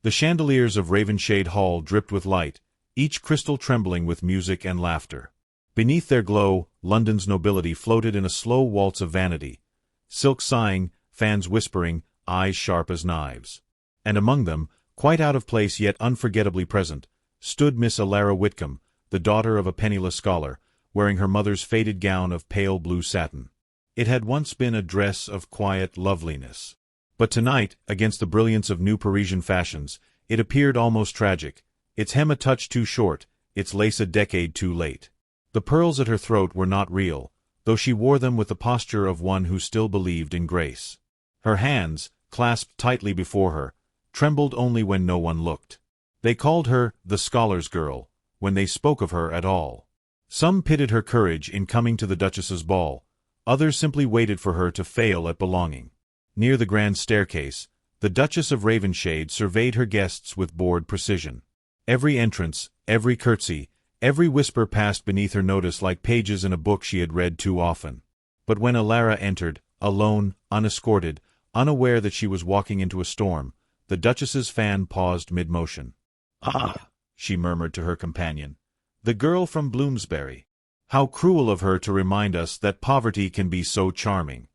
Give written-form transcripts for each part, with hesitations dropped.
The chandeliers of Ravenshade Hall dripped with light, each crystal trembling with music and laughter. Beneath their glow, London's nobility floated in a slow waltz of vanity, silk sighing, fans whispering, eyes sharp as knives. And among them, quite out of place yet unforgettably present, stood Miss Alara Whitcomb, the daughter of a penniless scholar, wearing her mother's faded gown of pale blue satin. It had once been a dress of quiet loveliness. But tonight, against the brilliance of new Parisian fashions, it appeared almost tragic, its hem a touch too short, its lace a decade too late. The pearls at her throat were not real, though she wore them with the posture of one who still believed in grace. Her hands, clasped tightly before her, trembled only when no one looked. They called her the scholar's girl, when they spoke of her at all. Some pitied her courage in coming to the Duchess's ball, others simply waited for her to fail at belonging. Near the grand staircase, the Duchess of Ravenshade surveyed her guests with bored precision. Every entrance, every curtsy, every whisper passed beneath her notice like pages in a book she had read too often. But when Alara entered, alone, unescorted, unaware that she was walking into a storm, the Duchess's fan paused mid-motion. "Ah," she murmured to her companion, "the girl from Bloomsbury. How cruel of her to remind us that poverty can be so charming."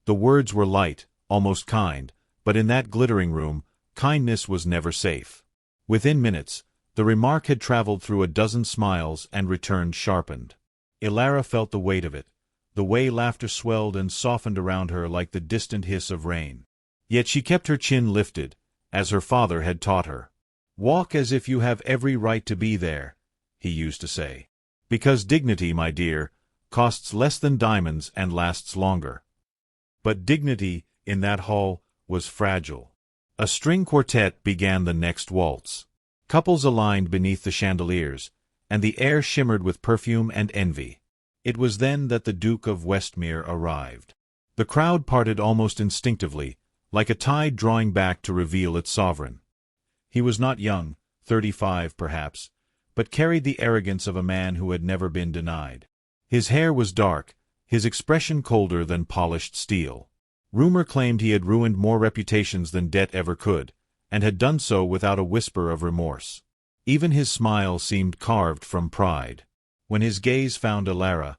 The words were light, almost kind, but in that glittering room, kindness was never safe. Within minutes, the remark had traveled through a dozen smiles and returned sharpened. Alara felt the weight of it, the way laughter swelled and softened around her like the distant hiss of rain. Yet she kept her chin lifted, as her father had taught her. "Walk as if you have every right to be there," he used to say. "Because dignity, my dear, costs less than diamonds and lasts longer." But dignity, in that hall, was fragile. A string quartet began the next waltz. Couples aligned beneath the chandeliers, and the air shimmered with perfume and envy. It was then that the Duke of Westmere arrived. The crowd parted almost instinctively, like a tide drawing back to reveal its sovereign. He was not young, 35 perhaps, but carried the arrogance of a man who had never been denied. His hair was dark, his expression colder than polished steel. Rumor claimed he had ruined more reputations than debt ever could, and had done so without a whisper of remorse. Even his smile seemed carved from pride. When his gaze found Alara,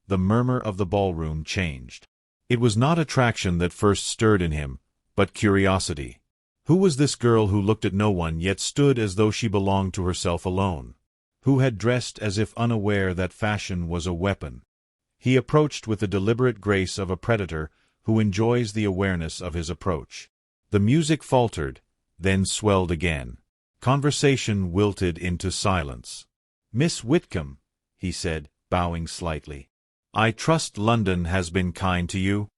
the murmur of the ballroom changed. It was not attraction that first stirred in him, but curiosity. Who was this girl who looked at no one yet stood as though she belonged to herself alone? Who had dressed as if unaware that fashion was a weapon? He approached with the deliberate grace of a predator who enjoys the awareness of his approach. The music faltered, then swelled again. Conversation wilted into silence. "Miss Whitcomb," he said, bowing slightly, "I trust London has been kind to you?"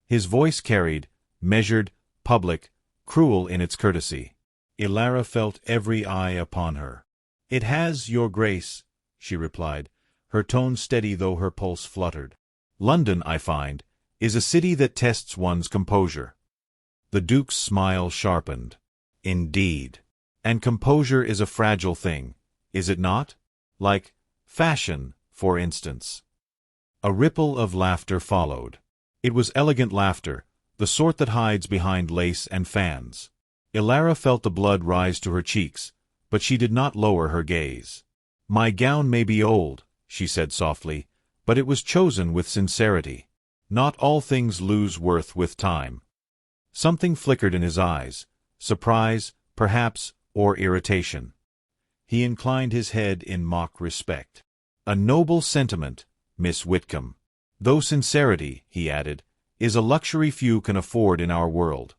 His voice carried, measured, public, cruel in its courtesy. Alara felt every eye upon her. "It has, your grace," she replied, her tone steady though her pulse fluttered. "London, I find, is a city that tests one's composure." The Duke's smile sharpened. "Indeed. And composure is a fragile thing, is it not? Like fashion, for instance." A ripple of laughter followed. It was elegant laughter, the sort that hides behind lace and fans. Alara felt the blood rise to her cheeks, but she did not lower her gaze. "My gown may be old," she said softly, "but it was chosen with sincerity. Not all things lose worth with time." Something flickered in his eyes, surprise, perhaps, or irritation. He inclined his head in mock respect. "A noble sentiment, Miss Whitcomb. Though sincerity," he added, "is a luxury few can afford in our world."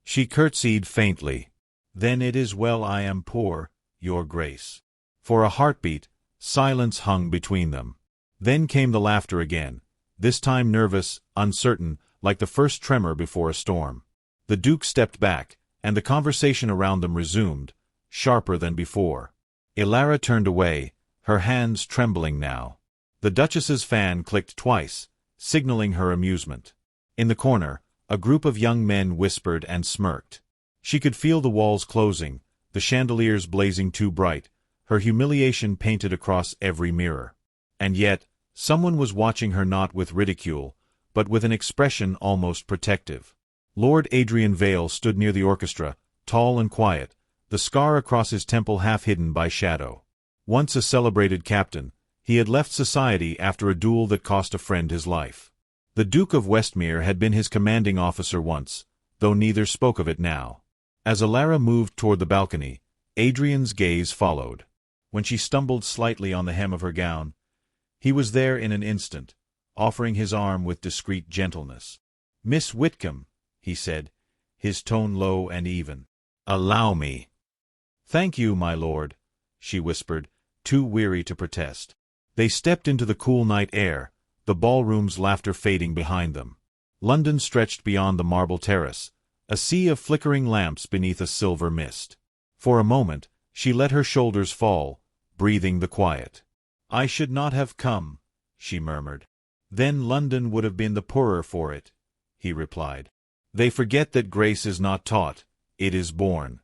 She curtsied faintly. "Then it is well I am poor, your grace." For a heartbeat, silence hung between them. Then came the laughter again, this time nervous, uncertain, like the first tremor before a storm. The Duke stepped back, and the conversation around them resumed, sharper than before. Alara turned away, her hands trembling now. The Duchess's fan clicked twice, signaling her amusement. In the corner, a group of young men whispered and smirked. She could feel the walls closing, the chandeliers blazing too bright, her humiliation painted across every mirror. And yet, someone was watching her not with ridicule, but with an expression almost protective. Lord Adrian Vale stood near the orchestra, tall and quiet, the scar across his temple half hidden by shadow. Once a celebrated captain, he had left society after a duel that cost a friend his life. The Duke of Westmere had been his commanding officer once, though neither spoke of it now. As Alara moved toward the balcony, Adrian's gaze followed. When she stumbled slightly on the hem of her gown, he was there in an instant, offering his arm with discreet gentleness. "Miss Whitcomb," he said, his tone low and even. "Allow me." "Thank you, my lord," she whispered, too weary to protest. They stepped into the cool night air, the ballroom's laughter fading behind them. London stretched beyond the marble terrace, a sea of flickering lamps beneath a silver mist. For a moment, she let her shoulders fall, breathing the quiet. "I should not have come," she murmured. "Then London would have been the poorer for it," he replied. "They forget that grace is not taught, it is born."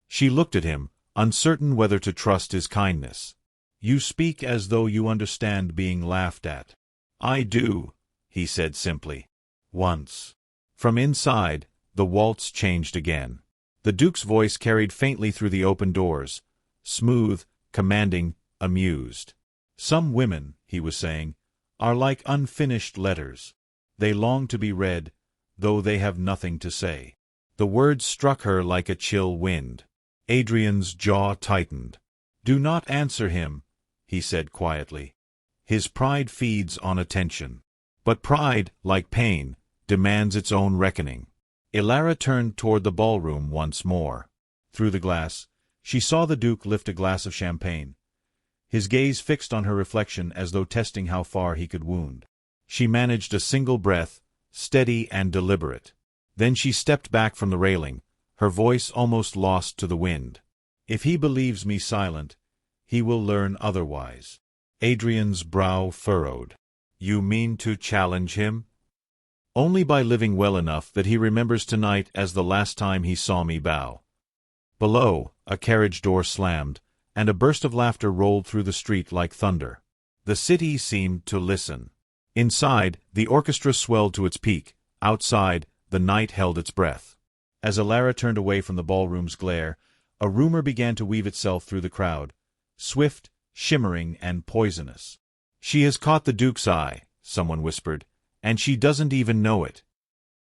She looked at him, uncertain whether to trust his kindness. "You speak as though you understand being laughed at." "I do," he said simply. "Once." From inside, the waltz changed again. The Duke's voice carried faintly through the open doors, smooth, commanding, amused. "Some women," he was saying, "are like unfinished letters. They long to be read, though they have nothing to say." The words struck her like a chill wind. Adrian's jaw tightened. "Do not answer him," he said quietly. "His pride feeds on attention. But pride, like pain, demands its own reckoning." Alara turned toward the ballroom once more. Through the glass, she saw the Duke lift a glass of champagne, his gaze fixed on her reflection as though testing how far he could wound. She managed a single breath, steady and deliberate. Then she stepped back from the railing, her voice almost lost to the wind. "If he believes me silent, he will learn otherwise." Adrian's brow furrowed. "You mean to challenge him?" "Only by living well enough that he remembers tonight as the last time he saw me bow." Below, a carriage door slammed, and a burst of laughter rolled through the street like thunder. The city seemed to listen. Inside, the orchestra swelled to its peak. Outside, the night held its breath. As Alara turned away from the ballroom's glare, a rumor began to weave itself through the crowd, swift, shimmering, and poisonous. "She has caught the Duke's eye," someone whispered, "and she doesn't even know it."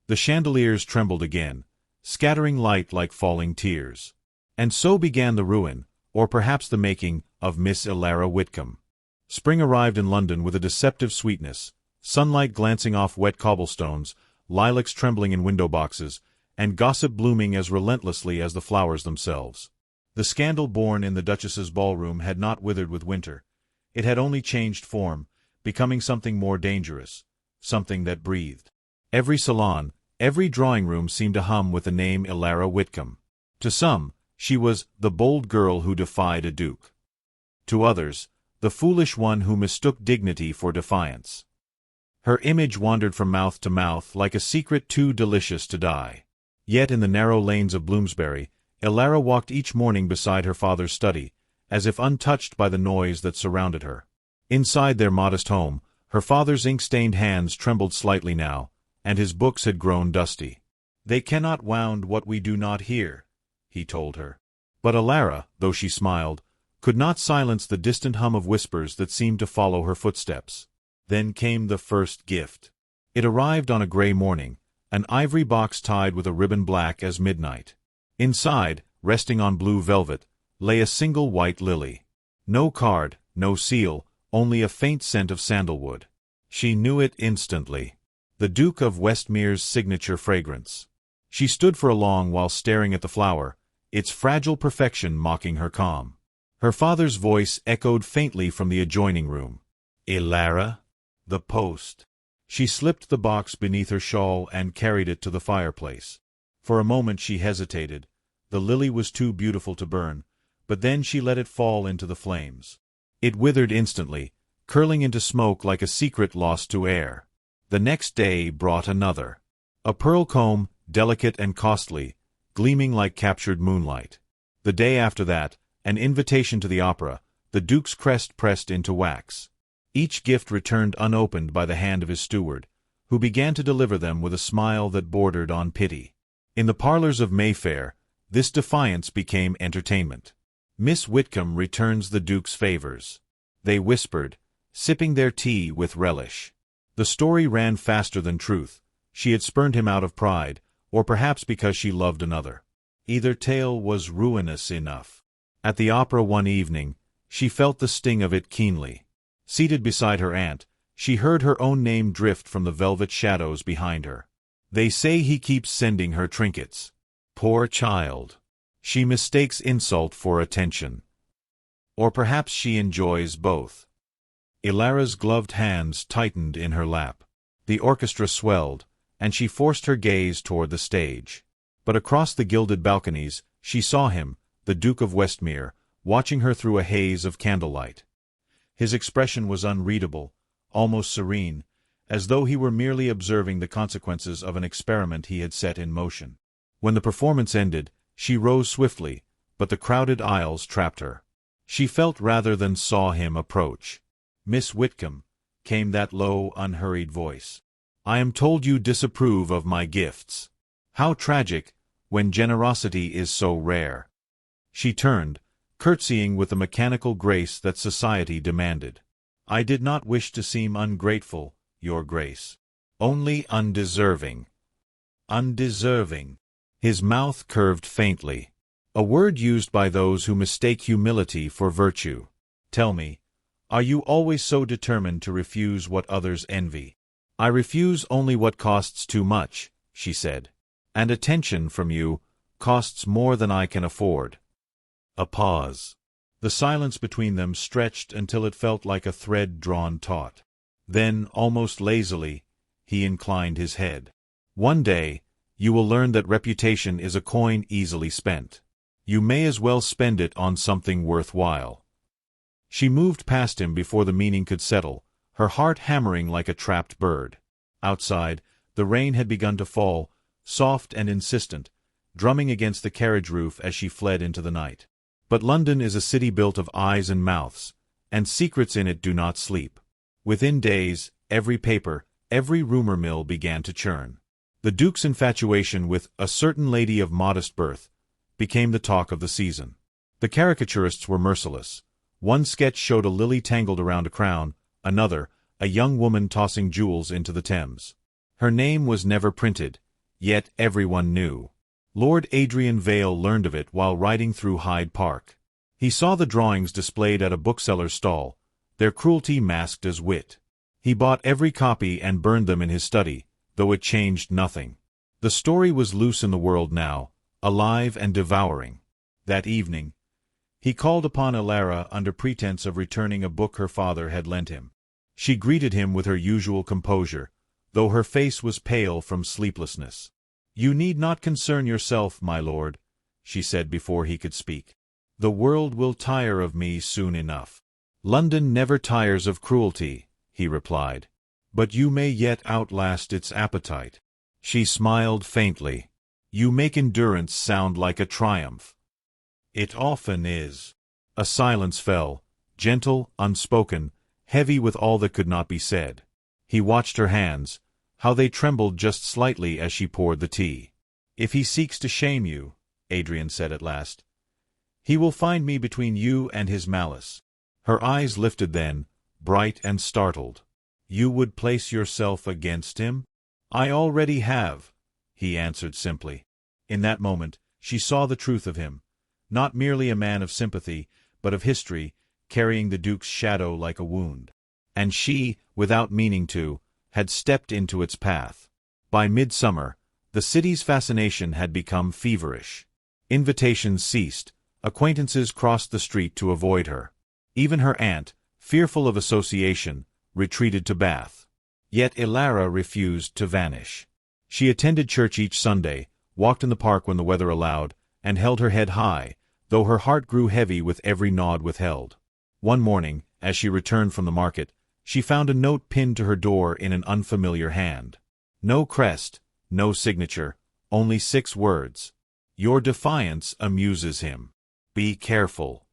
The chandeliers trembled again, scattering light like falling tears. And so began the ruin, or perhaps the making, of Miss Alara Whitcomb. Spring arrived in London with a deceptive sweetness, sunlight glancing off wet cobblestones, lilacs trembling in window boxes, and gossip blooming as relentlessly as the flowers themselves. The scandal born in the Duchess's ballroom had not withered with winter. It had only changed form, becoming something more dangerous, something that breathed. Every salon, every drawing-room seemed to hum with the name Alara Whitcomb. To some, she was the bold girl who defied a duke. To others, the foolish one who mistook dignity for defiance. Her image wandered from mouth to mouth like a secret too delicious to die. Yet in the narrow lanes of Bloomsbury, Alara walked each morning beside her father's study, as if untouched by the noise that surrounded her. Inside their modest home, her father's ink-stained hands trembled slightly now, and his books had grown dusty. "They cannot wound what we do not hear," he told her. But Alara, though she smiled, could not silence the distant hum of whispers that seemed to follow her footsteps. Then came the first gift. It arrived on a gray morning, an ivory box tied with a ribbon black as midnight. Inside, resting on blue velvet, lay a single white lily. No card, no seal, only a faint scent of sandalwood. She knew it instantly. The Duke of Westmere's signature fragrance. She stood for a long while staring at the flower, its fragile perfection mocking her calm. Her father's voice echoed faintly from the adjoining room. "Alara?" "The post." She slipped the box beneath her shawl and carried it to the fireplace. For a moment she hesitated. The lily was too beautiful to burn, but then she let it fall into the flames. It withered instantly, curling into smoke like a secret lost to air. The next day brought another. A pearl comb, delicate and costly, gleaming like captured moonlight. The day after that, an invitation to the opera, the Duke's crest pressed into wax. Each gift returned unopened by the hand of his steward, who began to deliver them with a smile that bordered on pity. In the parlors of Mayfair, This defiance became entertainment. Miss Whitcomb returns the Duke's favors. They whispered, sipping their tea with relish. The story ran faster than truth. She had spurned him out of pride, or perhaps because she loved another. Either tale was ruinous enough. At the opera one evening, she felt the sting of it keenly. Seated beside her aunt, she heard her own name drift from the velvet shadows behind her. They say he keeps sending her trinkets. Poor child. She mistakes insult for attention. Or perhaps she enjoys both. Ilara's gloved hands tightened in her lap. The orchestra swelled, and she forced her gaze toward the stage. But across the gilded balconies, she saw him, the Duke of Westmere, watching her through a haze of candlelight. His expression was unreadable, almost serene, as though he were merely observing the consequences of an experiment he had set in motion. When the performance ended, she rose swiftly, but the crowded aisles trapped her. She felt rather than saw him approach. "Miss Whitcomb," came that low, unhurried voice. "I am told you disapprove of my gifts. How tragic, when generosity is so rare." She turned, curtsying with the mechanical grace that society demanded. "I did not wish to seem ungrateful, Your Grace. Only undeserving." Undeserving. His mouth curved faintly. A word used by those who mistake humility for virtue. "Tell me, are you always so determined to refuse what others envy?" "I refuse only what costs too much," she said. "And attention from you costs more than I can afford." A pause. The silence between them stretched until it felt like a thread drawn taut. Then, almost lazily, he inclined his head. "One day, you will learn that reputation is a coin easily spent. You may as well spend it on something worthwhile." She moved past him before the meaning could settle, her heart hammering like a trapped bird. Outside, the rain had begun to fall, soft and insistent, drumming against the carriage roof as she fled into the night. But London is a city built of eyes and mouths, and secrets in it do not sleep. Within days, every paper, every rumor mill began to churn. The Duke's infatuation with "a certain lady of modest birth" became the talk of the season. The caricaturists were merciless. One sketch showed a lily tangled around a crown, another, a young woman tossing jewels into the Thames. Her name was never printed, yet everyone knew. Lord Adrian Vale learned of it while riding through Hyde Park. He saw the drawings displayed at a bookseller's stall, their cruelty masked as wit. He bought every copy and burned them in his study, though it changed nothing. The story was loose in the world now, alive and devouring. That evening, he called upon Ilara under pretense of returning a book her father had lent him. She greeted him with her usual composure, though her face was pale from sleeplessness. "You need not concern yourself, my lord," she said before he could speak. "The world will tire of me soon enough." "London never tires of cruelty," he replied. "But you may yet outlast its appetite." She smiled faintly. "You make endurance sound like a triumph." "It often is." A silence fell, gentle, unspoken, heavy with all that could not be said. He watched her hands, how they trembled just slightly as she poured the tea. "If he seeks to shame you," Adrian said at last, "he will find me between you and his malice." Her eyes lifted then, bright and startled. "You would place yourself against him?" "I already have," he answered simply. In that moment, she saw the truth of him, not merely a man of sympathy, but of history, carrying the Duke's shadow like a wound. And she, without meaning to, had stepped into its path. By midsummer, the city's fascination had become feverish. Invitations ceased, acquaintances crossed the street to avoid her. Even her aunt, fearful of association, retreated to Bath. Yet Ilara refused to vanish. She attended church each Sunday, walked in the park when the weather allowed, and held her head high, though her heart grew heavy with every nod withheld. One morning, as she returned from the market, she found a note pinned to her door in an unfamiliar hand. No crest, no signature, only 6 words. "Your defiance amuses him. Be careful."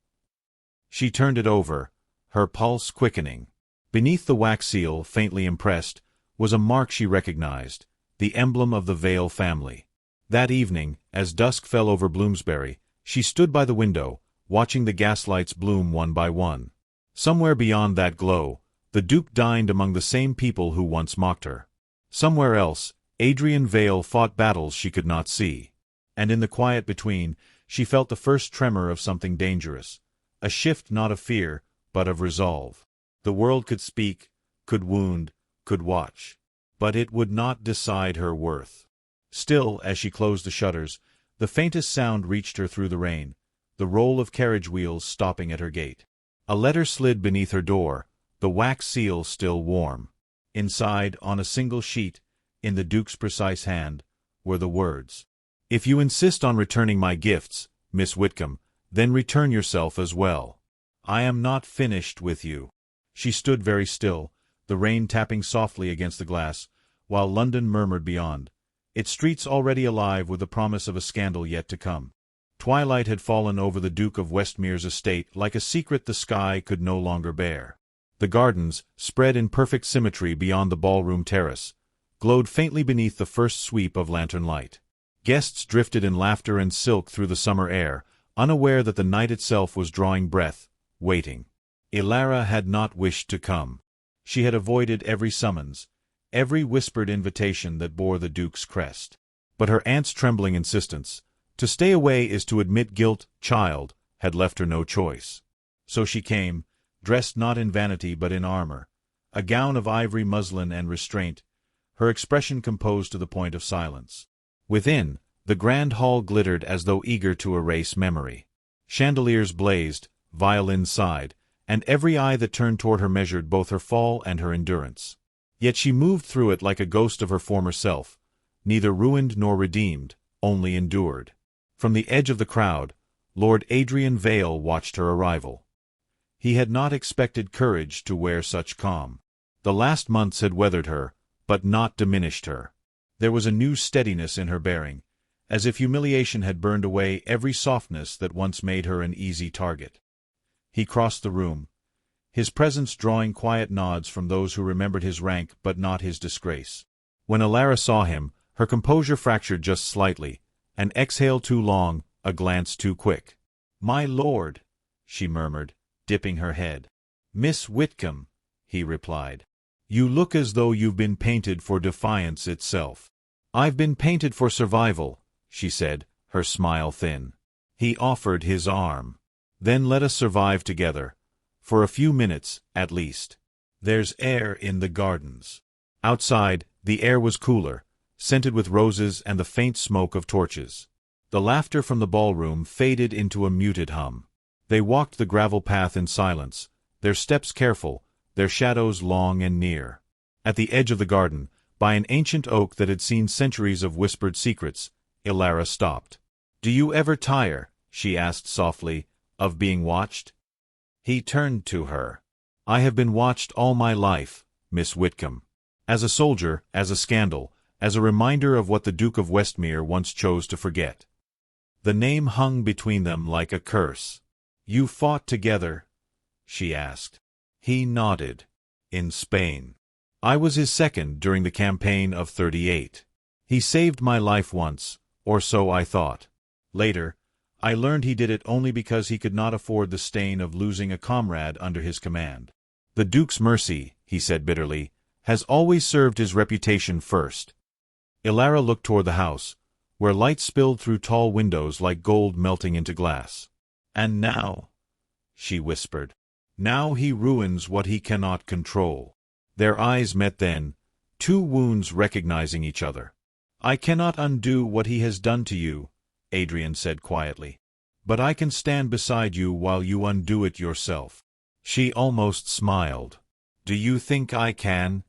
She turned it over, her pulse quickening. Beneath the wax seal, faintly impressed, was a mark she recognized, the emblem of the Vale family. That evening, as dusk fell over Bloomsbury, she stood by the window, watching the gaslights bloom one by one. Somewhere beyond that glow, the Duke dined among the same people who once mocked her. Somewhere else, Adrian Vale fought battles she could not see. And in the quiet between, she felt the first tremor of something dangerous, a shift not of fear, but of resolve. The world could speak, could wound, could watch, but it would not decide her worth. Still, as she closed the shutters, the faintest sound reached her through the rain, the roll of carriage wheels stopping at her gate. A letter slid beneath her door, the wax seal still warm. Inside, on a single sheet, in the Duke's precise hand, were the words, "If you insist on returning my gifts, Miss Whitcomb, then return yourself as well. I am not finished with you." She stood very still, the rain tapping softly against the glass, while London murmured beyond, its streets already alive with the promise of a scandal yet to come. Twilight had fallen over the Duke of Westmere's estate like a secret the sky could no longer bear. The gardens, spread in perfect symmetry beyond the ballroom terrace, glowed faintly beneath the first sweep of lantern light. Guests drifted in laughter and silk through the summer air, unaware that the night itself was drawing breath, waiting. Ilara had not wished to come. She had avoided every summons, every whispered invitation that bore the Duke's crest. But her aunt's trembling insistence, "To stay away is to admit guilt, child," had left her no choice. So she came, dressed not in vanity but in armor, a gown of ivory muslin and restraint, her expression composed to the point of silence. Within, the grand hall glittered as though eager to erase memory. Chandeliers blazed, violins sighed, and every eye that turned toward her measured both her fall and her endurance. Yet she moved through it like a ghost of her former self, neither ruined nor redeemed, only endured. From the edge of the crowd, Lord Adrian Vale watched her arrival. He had not expected courage to wear such calm. The last months had weathered her, but not diminished her. There was a new steadiness in her bearing, as if humiliation had burned away every softness that once made her an easy target. He crossed the room, his presence drawing quiet nods from those who remembered his rank but not his disgrace. When Ilara saw him, her composure fractured just slightly, an exhale too long, a glance too quick. "My lord," she murmured, dipping her head. "Miss Whitcomb," he replied. "You look as though you've been painted for defiance itself." "I've been painted for survival," she said, her smile thin. He offered his arm. "Then let us survive together. For a few minutes, at least. There's air in the gardens." Outside, the air was cooler, scented with roses and the faint smoke of torches. The laughter from the ballroom faded into a muted hum. They walked the gravel path in silence, their steps careful, their shadows long and near. At the edge of the garden, by an ancient oak that had seen centuries of whispered secrets, Ilara stopped. "Do you ever tire," she asked softly, "of being watched?" He turned to her. "I have been watched all my life, Miss Whitcomb. As a soldier, as a scandal, as a reminder of what the Duke of Westmere once chose to forget." The name hung between them like a curse. "You fought together?" she asked. He nodded. "In Spain. I was his second during the campaign of '38. He saved my life once, or so I thought. Later, I learned he did it only because he could not afford the stain of losing a comrade under his command. The Duke's mercy," he said bitterly, "has always served his reputation first." Ilara looked toward the house, where light spilled through tall windows like gold melting into glass. "And now," she whispered, "now he ruins what he cannot control." Their eyes met then, two wounds recognizing each other. "I cannot undo what he has done to you," Adrian said quietly. "But I can stand beside you while you undo it yourself." She almost smiled. "Do you think I can?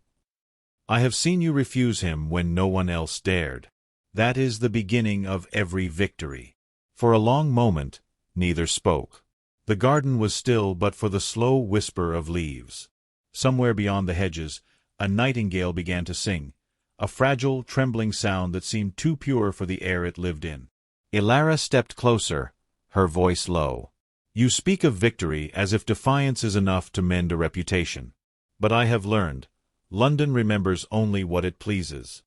I have seen you refuse him when no one else dared. That is the beginning of every victory." For a long moment, neither spoke. The garden was still but for the slow whisper of leaves. Somewhere beyond the hedges, a nightingale began to sing, a fragile, trembling sound that seemed too pure for the air it lived in. Ilara stepped closer, her voice low. "You speak of victory as if defiance is enough to mend a reputation. But I have learned, London remembers only what it pleases.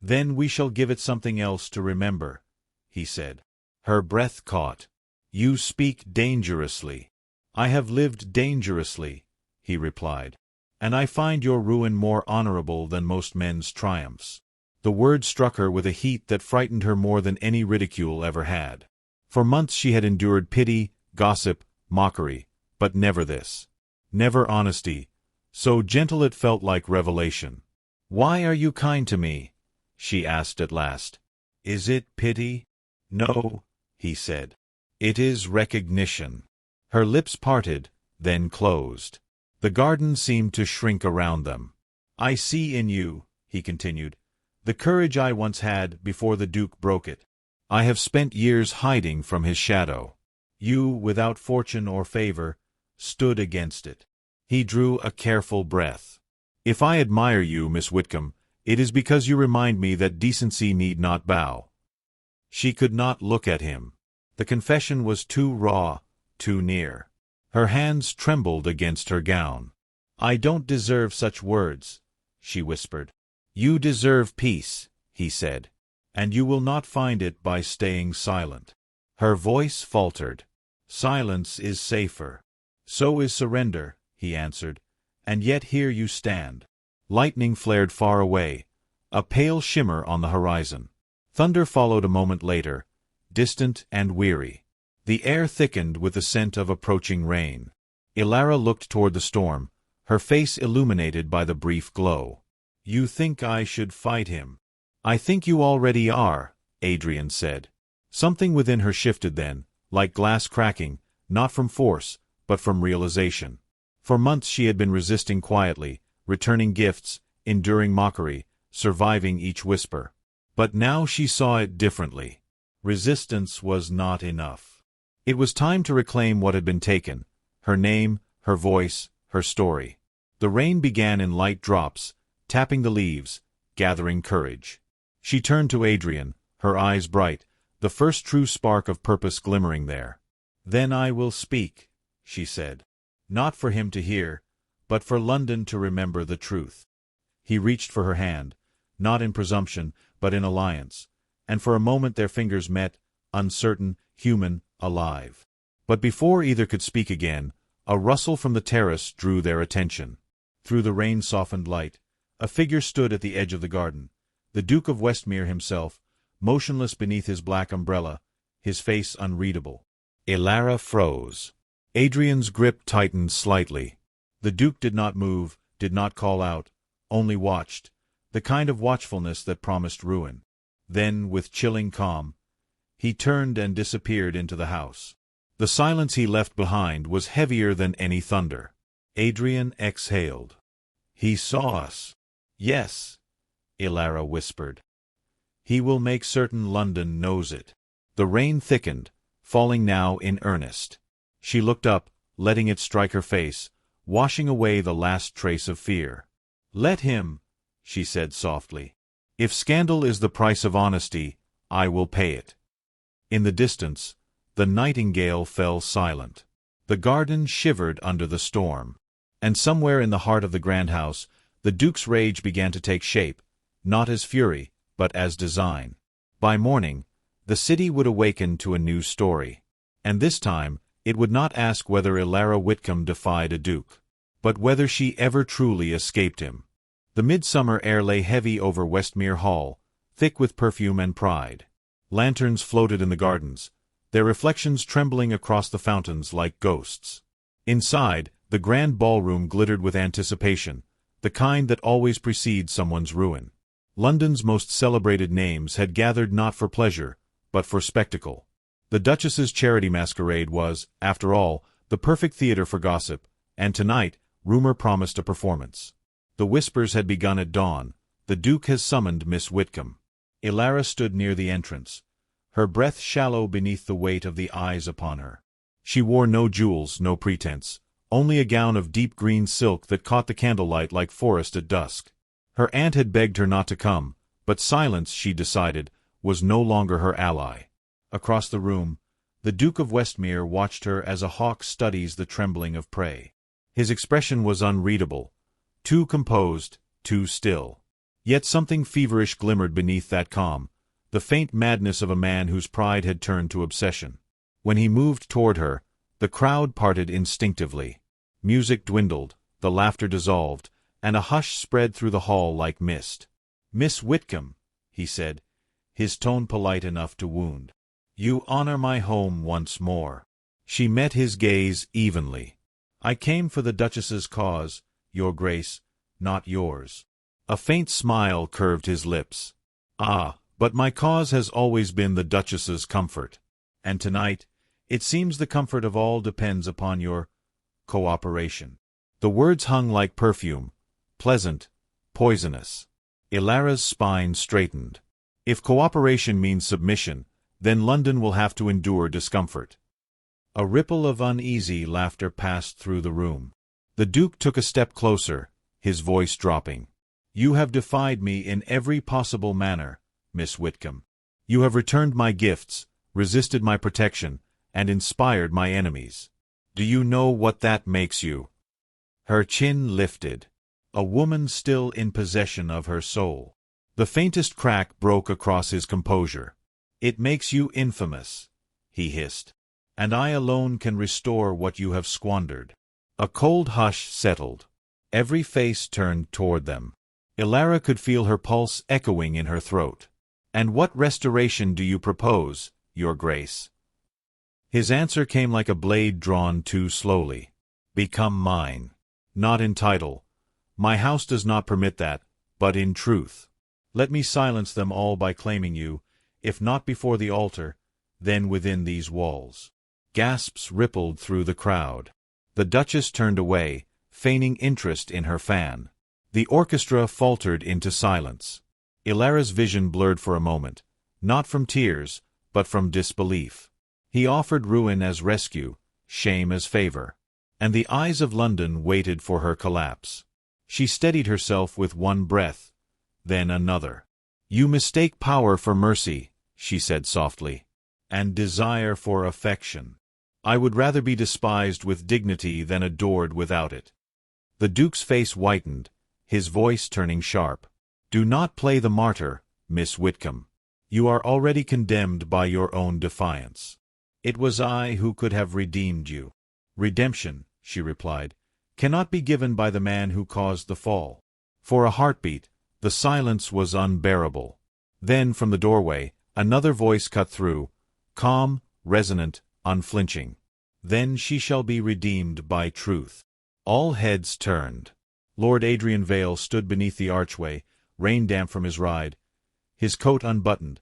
"Then we shall give it something else to remember," he said. Her breath caught. "You speak dangerously." "I have lived dangerously," he replied. "And I find your ruin more honorable than most men's triumphs." The word struck her with a heat that frightened her more than any ridicule ever had. For months she had endured pity, gossip, mockery, but never this. Never honesty, so gentle it felt like revelation. "Why are you kind to me?" she asked at last. "Is it pity?" "No," he said. "It is recognition." Her lips parted, then closed. The garden seemed to shrink around them. "I see in you," he continued, "the courage I once had before the Duke broke it. I have spent years hiding from his shadow. You, without fortune or favor, stood against it." He drew a careful breath. "If I admire you, Miss Whitcomb, it is because you remind me that decency need not bow." She could not look at him. The confession was too raw, too near. Her hands trembled against her gown. "I don't deserve such words," she whispered. "You deserve peace," he said, "and you will not find it by staying silent." Her voice faltered. "Silence is safer." "So is surrender," he answered, "and yet here you stand." Lightning flared far away, a pale shimmer on the horizon. Thunder followed a moment later, distant and weary. The air thickened with the scent of approaching rain. Ilara looked toward the storm, her face illuminated by the brief glow. "You think I should fight him?" "I think you already are," Adrian said. Something within her shifted then, like glass cracking, not from force, but from realization. For months she had been resisting quietly, returning gifts, enduring mockery, surviving each whisper. But now she saw it differently. Resistance was not enough. It was time to reclaim what had been taken, her name, her voice, her story. The rain began in light drops, tapping the leaves, gathering courage. She turned to Adrian, her eyes bright, the first true spark of purpose glimmering there. "Then I will speak," she said. "Not for him to hear, but for London to remember the truth." He reached for her hand, not in presumption, but in alliance, and for a moment their fingers met, uncertain, human, alive. But before either could speak again, a rustle from the terrace drew their attention. Through the rain-softened light, a figure stood at the edge of the garden, the Duke of Westmere himself, motionless beneath his black umbrella, his face unreadable. Ilara froze. Adrian's grip tightened slightly. The Duke did not move, did not call out, only watched, the kind of watchfulness that promised ruin. Then, with chilling calm, he turned and disappeared into the house. The silence he left behind was heavier than any thunder. Adrian exhaled. "He saw us." "Yes," Ilara whispered. "He will make certain London knows it." The rain thickened, falling now in earnest. She looked up, letting it strike her face, washing away the last trace of fear. "Let him," she said softly. "If scandal is the price of honesty, I will pay it." In the distance, the nightingale fell silent. The garden shivered under the storm. And somewhere in the heart of the grand house, the Duke's rage began to take shape, not as fury, but as design. By morning, the city would awaken to a new story. And this time, it would not ask whether Ilara Whitcomb defied a duke, but whether she ever truly escaped him. The midsummer air lay heavy over Westmere Hall, thick with perfume and pride. Lanterns floated in the gardens, their reflections trembling across the fountains like ghosts. Inside, the grand ballroom glittered with anticipation, the kind that always precedes someone's ruin. London's most celebrated names had gathered not for pleasure, but for spectacle. The Duchess's charity masquerade was, after all, the perfect theater for gossip, and tonight, rumor promised a performance. The whispers had begun at dawn. "The Duke has summoned Miss Whitcomb." Ilara stood near the entrance, her breath shallow beneath the weight of the eyes upon her. She wore no jewels, no pretense, only a gown of deep green silk that caught the candlelight like forest at dusk. Her aunt had begged her not to come, but silence, she decided, was no longer her ally. Across the room, the Duke of Westmere watched her as a hawk studies the trembling of prey. His expression was unreadable, too composed, too still. Yet something feverish glimmered beneath that calm, the faint madness of a man whose pride had turned to obsession. When he moved toward her, the crowd parted instinctively. Music dwindled, the laughter dissolved, and a hush spread through the hall like mist. "Miss Whitcomb," he said, his tone polite enough to wound. "You honor my home once more." She met his gaze evenly. "I came for the Duchess's cause, Your Grace, not yours." A faint smile curved his lips. "Ah, but my cause has always been the Duchess's comfort. And tonight, it seems the comfort of all depends upon your cooperation." The words hung like perfume, pleasant, poisonous. Ilara's spine straightened. If cooperation means submission, then London will have to endure discomfort. A ripple of uneasy laughter passed through the room. The Duke took a step closer, his voice dropping. "You have defied me in every possible manner, Miss Whitcomb. You have returned my gifts, resisted my protection, and inspired my enemies. Do you know what that makes you?" Her chin lifted. A woman still in possession of her soul. The faintest crack broke across his composure. "It makes you infamous," he hissed. "And I alone can restore what you have squandered." A cold hush settled. Every face turned toward them. Ilara could feel her pulse echoing in her throat. "And what restoration do you propose, Your Grace?" His answer came like a blade drawn too slowly. "Become mine. Not in title. My house does not permit that, but in truth. Let me silence them all by claiming you, if not before the altar, then within these walls." Gasps rippled through the crowd. The Duchess turned away, feigning interest in her fan. The orchestra faltered into silence. Ilara's vision blurred for a moment, not from tears, but from disbelief. He offered ruin as rescue, shame as favor. And the eyes of London waited for her collapse. She steadied herself with one breath, then another. "You mistake power for mercy," she said softly, "and desire for affection. I would rather be despised with dignity than adored without it." The Duke's face whitened, his voice turning sharp. "Do not play the martyr, Miss Whitcomb. You are already condemned by your own defiance. It was I who could have redeemed you." "Redemption," she replied, "cannot be given by the man who caused the fall." For a heartbeat, the silence was unbearable. Then, from the doorway, another voice cut through, calm, resonant, unflinching. "Then she shall be redeemed by truth." All heads turned. Lord Adrian Vale stood beneath the archway, rain-damp from his ride, his coat unbuttoned,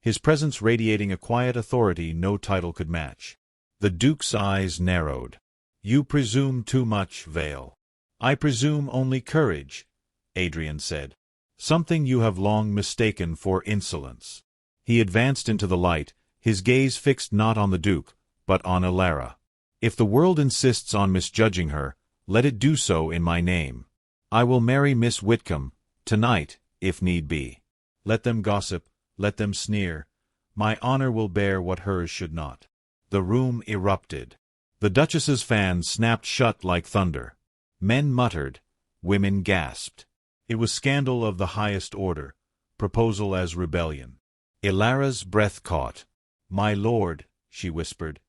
his presence radiating a quiet authority no title could match. The Duke's eyes narrowed. "You presume too much, Vale." "I presume only courage," Adrian said. "Something you have long mistaken for insolence." He advanced into the light, his gaze fixed not on the Duke, but on Ilara. "If the world insists on misjudging her, let it do so in my name. I will marry Miss Whitcomb, tonight, if need be. Let them gossip, let them sneer. My honor will bear what hers should not." The room erupted. The Duchess's fan snapped shut like thunder. Men muttered, women gasped. It was scandal of the highest order, proposal as rebellion. Ilara's breath caught. "My lord," she whispered,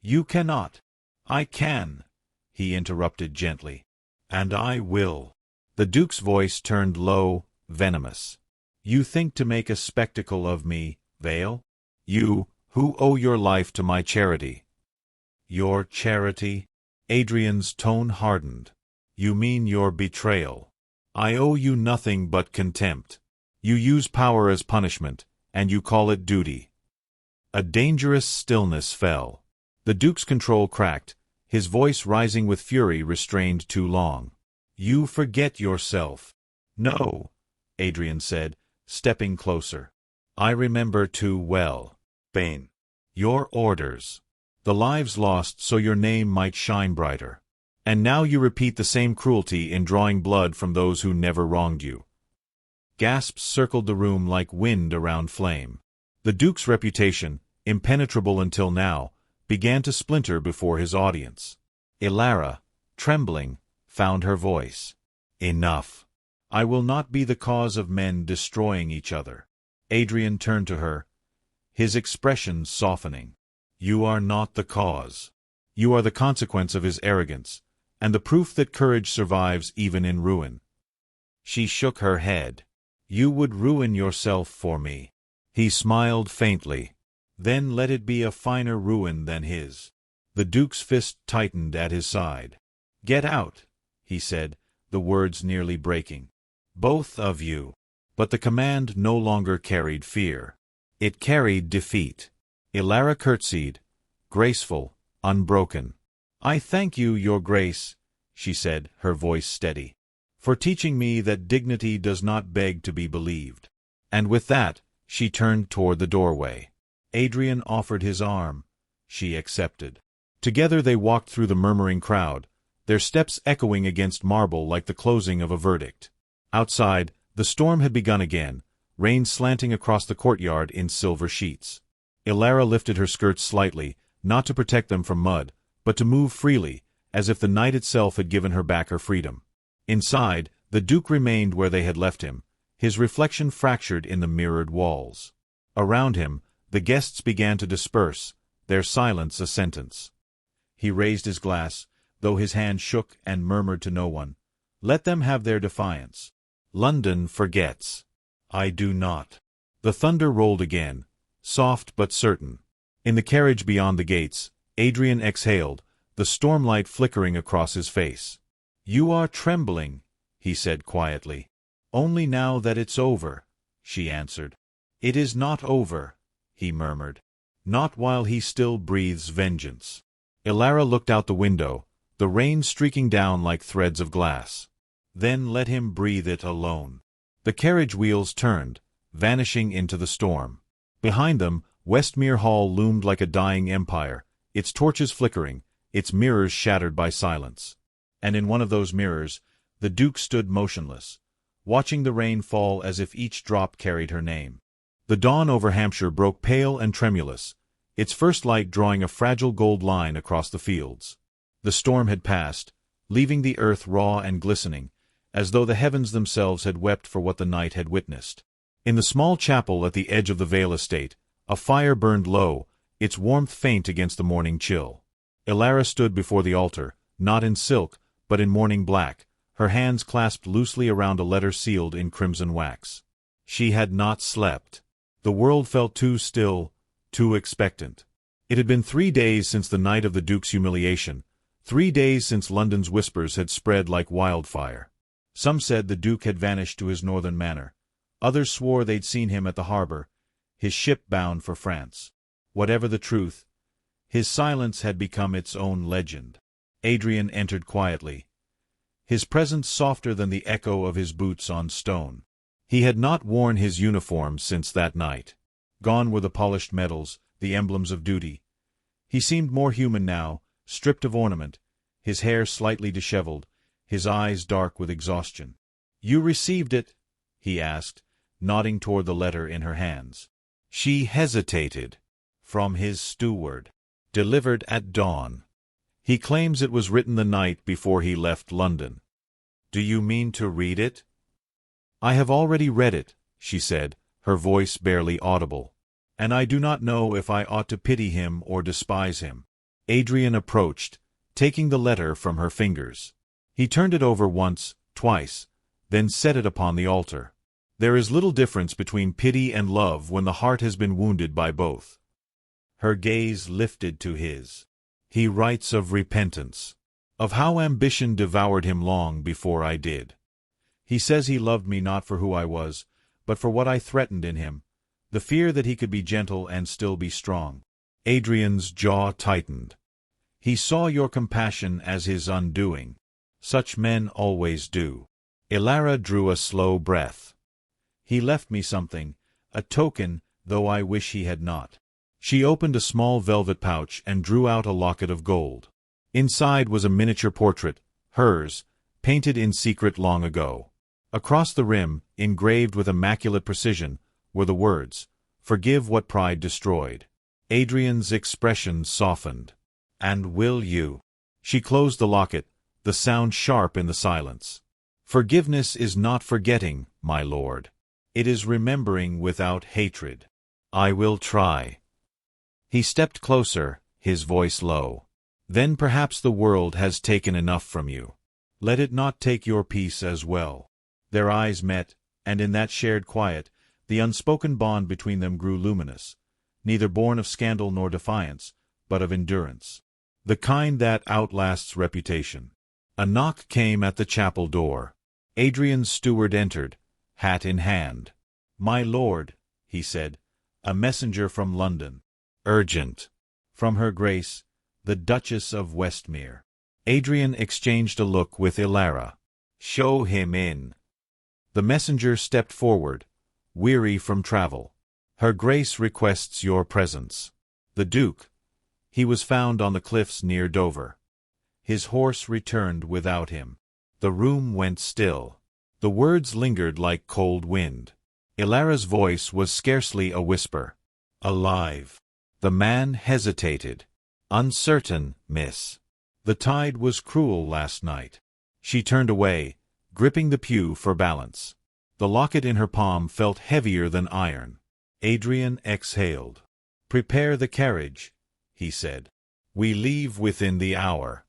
"you cannot." "I can," he interrupted gently. "And I will." The Duke's voice turned low, venomous. "You think to make a spectacle of me, Vale? You, who owe your life to my charity." "Your charity?" Adrian's tone hardened. "You mean your betrayal. I owe you nothing but contempt. You use power as punishment, and you call it duty." A dangerous stillness fell. The Duke's control cracked, his voice rising with fury restrained too long. "You forget yourself." "No," Adrian said, stepping closer. "I remember too well. Bane. Your orders. The lives lost so your name might shine brighter. And now you repeat the same cruelty in drawing blood from those who never wronged you." Gasps circled the room like wind around flame. The Duke's reputation, impenetrable until now, began to splinter before his audience. Ilara, trembling, found her voice. "Enough. I will not be the cause of men destroying each other. Adrian turned to her, his expression softening. You are not the cause. You are the consequence of his arrogance, and the proof that courage survives even in ruin. She shook her head. You would ruin yourself for me. He smiled faintly. Then let it be a finer ruin than his. The Duke's fist tightened at his side. Get out, he said, the words nearly breaking. Both of you. But the command no longer carried fear. It carried defeat. Illara curtsied, graceful, unbroken. I thank you, Your Grace, she said, her voice steady, for teaching me that dignity does not beg to be believed. And with that, she turned toward the doorway. Adrian offered his arm. She accepted. Together they walked through the murmuring crowd, their steps echoing against marble like the closing of a verdict. Outside, the storm had begun again, rain slanting across the courtyard in silver sheets. Illara lifted her skirts slightly, not to protect them from mud, but to move freely, as if the night itself had given her back her freedom. Inside, the Duke remained where they had left him, his reflection fractured in the mirrored walls. Around him, the guests began to disperse, their silence a sentence. He raised his glass, though his hand shook, and murmured to no one, Let them have their defiance. London forgets. I do not. The thunder rolled again, soft but certain. In the carriage beyond the gates, Adrian exhaled, the stormlight flickering across his face. You are trembling, he said quietly. Only now that it's over, she answered. It is not over, he murmured. Not while he still breathes vengeance. Illara looked out the window, the rain streaking down like threads of glass. Then let him breathe it alone. The carriage wheels turned, vanishing into the storm. Behind them, Westmere Hall loomed like a dying empire, its torches flickering, its mirrors shattered by silence. And in one of those mirrors, the Duke stood motionless, watching the rain fall as if each drop carried her name. The dawn over Hampshire broke pale and tremulous, its first light drawing a fragile gold line across the fields. The storm had passed, leaving the earth raw and glistening, as though the heavens themselves had wept for what the night had witnessed. In the small chapel at the edge of the Vale estate, a fire burned low, its warmth faint against the morning chill. Illara stood before the altar, not in silk, but in mourning black, her hands clasped loosely around a letter sealed in crimson wax. She had not slept. The world felt too still, too expectant. It had been 3 days since the night of the Duke's humiliation, 3 days since London's whispers had spread like wildfire. Some said the Duke had vanished to his northern manor. Others swore they'd seen him at the harbor, his ship bound for France. Whatever the truth, his silence had become its own legend. Adrian entered quietly, his presence softer than the echo of his boots on stone. He had not worn his uniform since that night. Gone were the polished medals, the emblems of duty. He seemed more human now, stripped of ornament, his hair slightly disheveled, his eyes dark with exhaustion. You received it? He asked, nodding toward the letter in her hands. She hesitated. From his steward. Delivered at dawn. He claims it was written the night before he left London. Do you mean to read it? I have already read it, she said, her voice barely audible. And I do not know if I ought to pity him or despise him. Adrian approached, taking the letter from her fingers. He turned it over once, twice, then set it upon the altar. There is little difference between pity and love when the heart has been wounded by both. Her gaze lifted to his. He writes of repentance, of how ambition devoured him long before I did. He says he loved me not for who I was, but for what I threatened in him, the fear that he could be gentle and still be strong. Adrian's jaw tightened. He saw your compassion as his undoing. Such men always do. Illara drew a slow breath. He left me something, a token, though I wish he had not. She opened a small velvet pouch and drew out a locket of gold. Inside was a miniature portrait, hers, painted in secret long ago. Across the rim, engraved with immaculate precision, were the words, "Forgive what pride destroyed." Adrian's expression softened. "And will you?" She closed the locket, the sound sharp in the silence. Forgiveness is not forgetting, my lord. It is remembering without hatred. I will try. He stepped closer, his voice low. Then perhaps the world has taken enough from you. Let it not take your peace as well. Their eyes met, and in that shared quiet, the unspoken bond between them grew luminous, neither born of scandal nor defiance, but of endurance. The kind that outlasts reputation. A knock came at the chapel door. Adrian's steward entered, hat in hand. "My lord," he said, "a messenger from London. Urgent. From Her Grace, the Duchess of Westmere." Adrian exchanged a look with Ilara. "Show him in." The messenger stepped forward, weary from travel. "Her Grace requests your presence." The Duke. He was found on the cliffs near Dover. His horse returned without him. The room went still. The words lingered like cold wind. Ilara's voice was scarcely a whisper. "Alive." The man hesitated. "Uncertain, miss. The tide was cruel last night." She turned away, gripping the pew for balance. The locket in her palm felt heavier than iron. Adrian exhaled. "Prepare the carriage," he said. "We leave within the hour."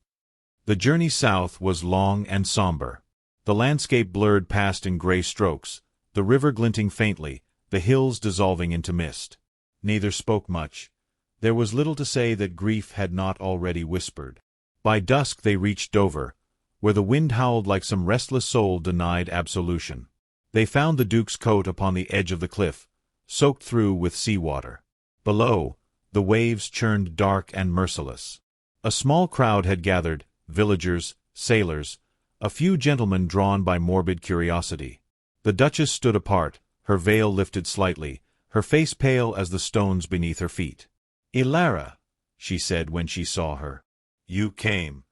The journey south was long and somber. The landscape blurred past in gray strokes, the river glinting faintly, the hills dissolving into mist. Neither spoke much. There was little to say that grief had not already whispered. By dusk they reached Dover, where the wind howled like some restless soul denied absolution. They found the Duke's coat upon the edge of the cliff, soaked through with sea-water. Below, the waves churned dark and merciless. A small crowd had gathered, villagers, sailors, a few gentlemen drawn by morbid curiosity. The Duchess stood apart, her veil lifted slightly, her face pale as the stones beneath her feet. "Ilara," she said when she saw her. "You came."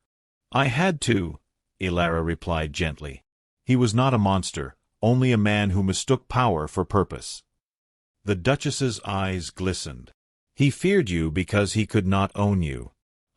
"I had to," Ilara replied gently. He was not a monster, only a man who mistook power for purpose. The Duchess's eyes glistened. "He feared you because he could not own you.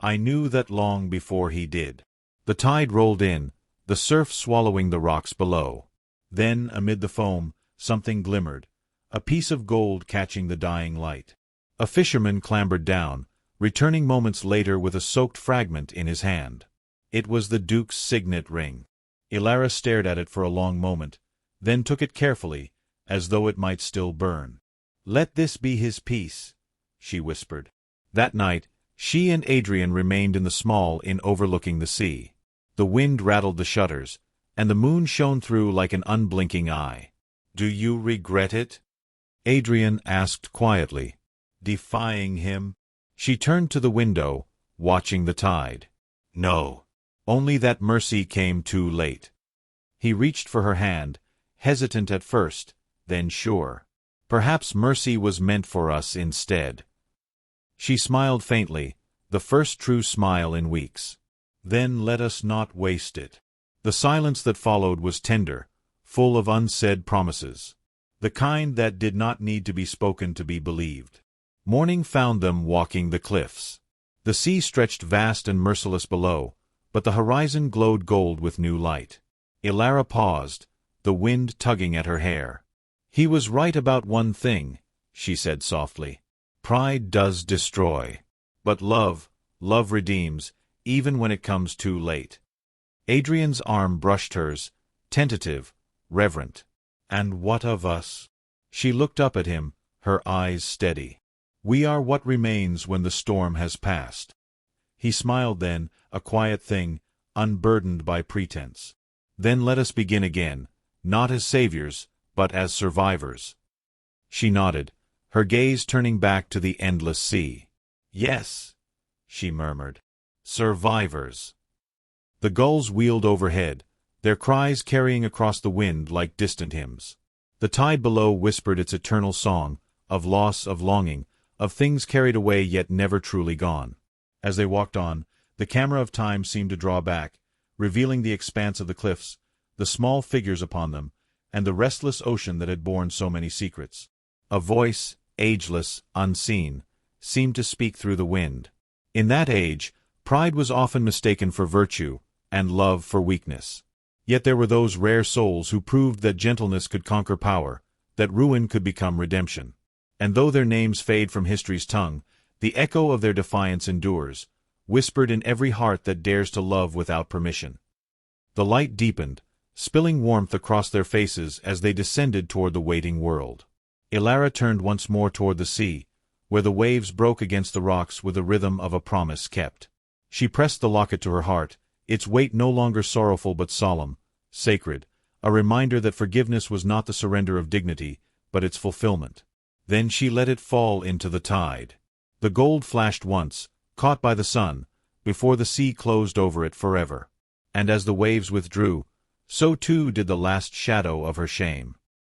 I knew that long before he did." The tide rolled in, the surf swallowing the rocks below. Then, amid the foam, something glimmered, a piece of gold catching the dying light. A fisherman clambered down, returning moments later with a soaked fragment in his hand. It was the Duke's signet ring. Ilara stared at it for a long moment, then took it carefully, as though it might still burn. "Let this be his peace," she whispered. That night, she and Adrian remained in the small inn overlooking the sea. The wind rattled the shutters, and the moon shone through like an unblinking eye. "Do you regret it?" Adrian asked quietly. "Defying him?" She turned to the window, watching the tide. "No. Only that mercy came too late." He reached for her hand, hesitant at first, then sure. "Perhaps mercy was meant for us instead." She smiled faintly, the first true smile in weeks. "Then let us not waste it." The silence that followed was tender, full of unsaid promises. The kind that did not need to be spoken to be believed. Morning found them walking the cliffs. The sea stretched vast and merciless below, but the horizon glowed gold with new light. Ilara paused, the wind tugging at her hair. "He was right about one thing," she said softly. "Pride does destroy. But love redeems, even when it comes too late." Adrian's arm brushed hers, tentative, reverent. "And what of us?" She looked up at him, her eyes steady. "We are what remains when the storm has passed." He smiled then, a quiet thing, unburdened by pretense. "Then let us begin again, not as saviors, but as survivors." She nodded, her gaze turning back to the endless sea. "Yes," she murmured. "Survivors." The gulls wheeled overhead, their cries carrying across the wind like distant hymns. The tide below whispered its eternal song, of loss, of longing, of things carried away yet never truly gone. As they walked on, the camera of time seemed to draw back, revealing the expanse of the cliffs, the small figures upon them, and the restless ocean that had borne so many secrets. A voice, ageless, unseen, seemed to speak through the wind. In that age, pride was often mistaken for virtue, and love for weakness. Yet there were those rare souls who proved that gentleness could conquer power, that ruin could become redemption. And though their names fade from history's tongue, the echo of their defiance endures, whispered in every heart that dares to love without permission. The light deepened, spilling warmth across their faces as they descended toward the waiting world. Ilara turned once more toward the sea, where the waves broke against the rocks with the rhythm of a promise kept. She pressed the locket to her heart, its weight no longer sorrowful but solemn, sacred, a reminder that forgiveness was not the surrender of dignity, but its fulfillment. Then she let it fall into the tide. The gold flashed once, caught by the sun, before the sea closed over it forever. And as the waves withdrew, so too did the last shadow of her shame.